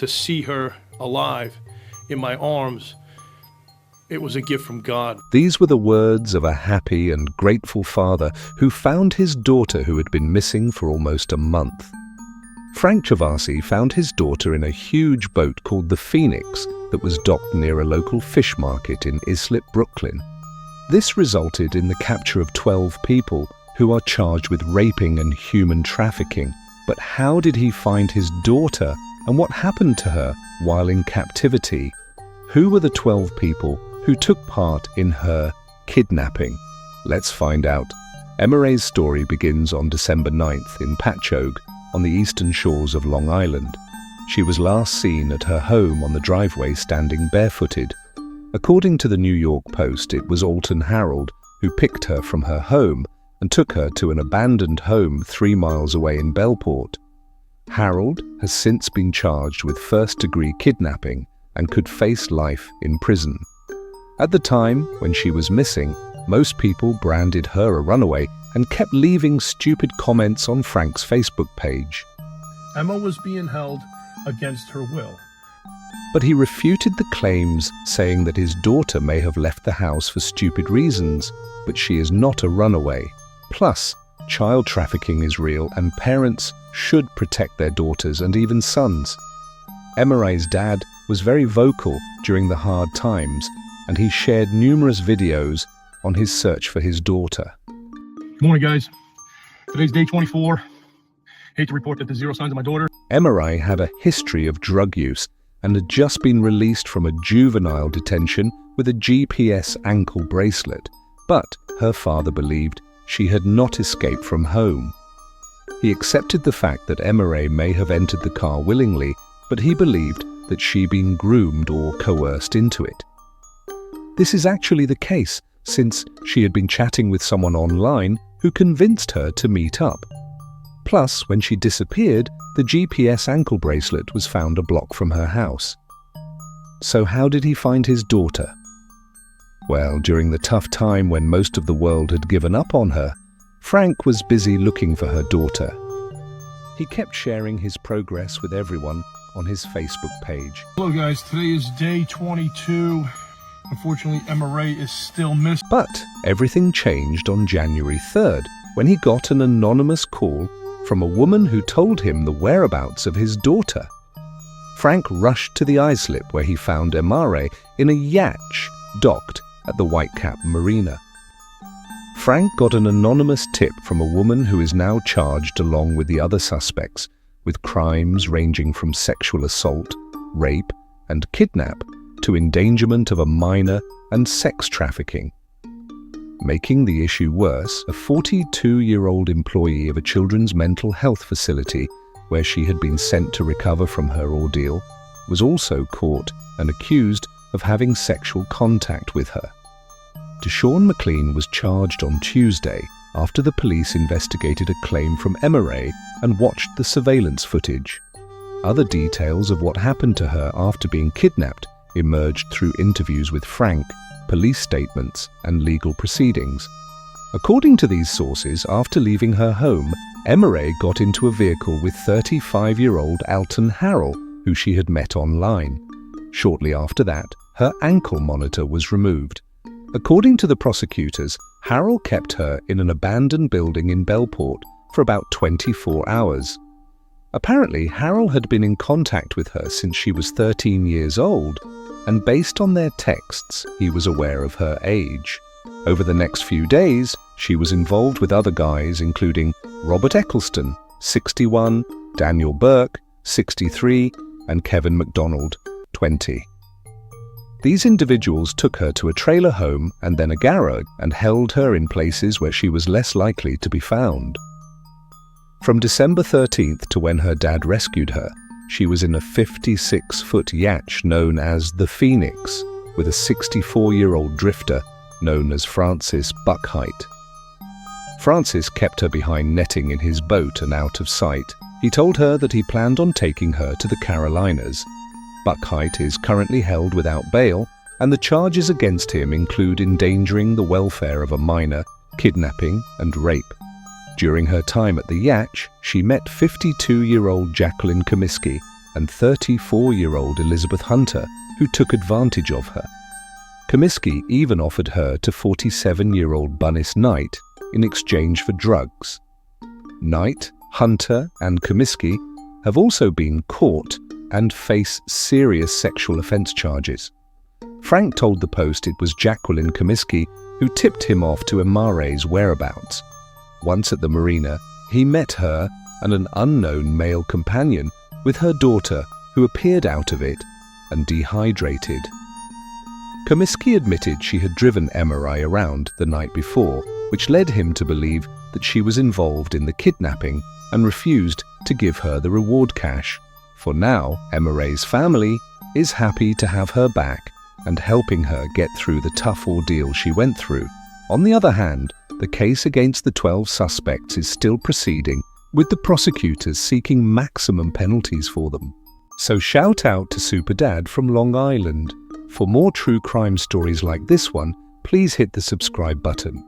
to see her alive in my arms, it was a gift from God. These were the words of a happy and grateful father who found his daughter who had been missing for almost a month. Frank Gervasi found his daughter in a huge boat called the Phoenix that was docked near a local fish market in Islip, Brooklyn. This resulted in the capture of 12 people who are charged with raping and human trafficking. But how did he find his daughter, and what happened to her while in captivity? Who were the 12 people who took part in her kidnapping? Let's find out. Emmarae's story begins on December 9th in Patchogue, on the eastern shores of Long Island. She was last seen at her home on the driveway standing barefooted. According to the New York Post, it was Alton Harold who picked her from her home and took her to an abandoned home 3 miles away in Bellport. Harold has since been charged with first-degree kidnapping and could face life in prison. At the time when she was missing, most people branded her a runaway and kept leaving stupid comments on Frank's Facebook page. Emma was being held against her will. But he refuted the claims, saying that his daughter may have left the house for stupid reasons, but she is not a runaway. Plus, child trafficking is real and parents should protect their daughters and even sons. Emmarae's dad was very vocal during the hard times, and he shared numerous videos on his search for his daughter. Good morning, guys. Today's day 24. Hate to report that there's zero signs of my daughter. Emmarae had a history of drug use and had just been released from a juvenile detention with a GPS ankle bracelet, but her father believed she had not escaped from home. He accepted the fact that Emmarae may have entered the car willingly, but he believed that she'd been groomed or coerced into it. This is actually the case, since she had been chatting with someone online who convinced her to meet up. Plus, when she disappeared, the GPS ankle bracelet was found a block from her house. So how did he find his daughter? Well, during the tough time when most of the world had given up on her, Frank was busy looking for her daughter. He kept sharing his progress with everyone on his Facebook page. Hello, guys. Today is day 22. Unfortunately, Emmarae is still missing. But everything changed on January 3rd when he got an anonymous call from a woman who told him the whereabouts of his daughter. Frank rushed to the islip where he found Emmarae in a yacht docked at the Whitecap Marina. Frank got an anonymous tip from a woman who is now charged along with the other suspects with crimes ranging from sexual assault, rape, and kidnap to endangerment of a minor and sex trafficking. Making the issue worse, a 42-year-old employee of a children's mental health facility where she had been sent to recover from her ordeal was also caught and accused of having sexual contact with her. Deshaun McLean was charged on Tuesday after the police investigated a claim from Emmarae and watched the surveillance footage. Other details of what happened to her after being kidnapped emerged through interviews with Frank, police statements, and legal proceedings. According to these sources, after leaving her home, Emmarae got into a vehicle with 35-year-old Alton Harold, who she had met online. Shortly after that, her ankle monitor was removed. According to the prosecutors, Harold kept her in an abandoned building in Bellport for about 24 hours. Apparently, Harold had been in contact with her since she was 13 years old, and based on their texts, he was aware of her age. Over the next few days, she was involved with other guys including Robert Eccleston, 61, Daniel Burke, 63, and Kevin McDonald, 20. These individuals took her to a trailer home and then a garage and held her in places where she was less likely to be found. From December 13th to when her dad rescued her, she was in a 56-foot yacht known as the Phoenix, with a 64-year-old drifter known as Francis Buckheit. Francis kept her behind netting in his boat and out of sight. He told her that he planned on taking her to the Carolinas. Buckheit is currently held without bail, and the charges against him include endangering the welfare of a minor, kidnapping, and rape. During her time at the yacht, she met 52-year-old Jacqueline Comiskey, and 34-year-old Elizabeth Hunter, who took advantage of her. Comiskey even offered her to 47-year-old Bunnis Knight in exchange for drugs. Knight, Hunter, and Comiskey have also been caught and face serious sexual offense charges. Frank told the Post it was Jacqueline Comiskey who tipped him off to Emmarae's whereabouts. Once at the marina, he met her and an unknown male companion with her daughter, who appeared out of it and dehydrated. Comiskey admitted she had driven Emmarae around the night before, which led him to believe that she was involved in the kidnapping and refused to give her the reward cash. For now, Emmarae's family is happy to have her back and helping her get through the tough ordeal she went through. On the other hand, the case against the 12 suspects is still proceeding, with the prosecutors seeking maximum penalties for them. So shout out to Super Dad from Long Island. For more true crime stories like this one, please hit the subscribe button.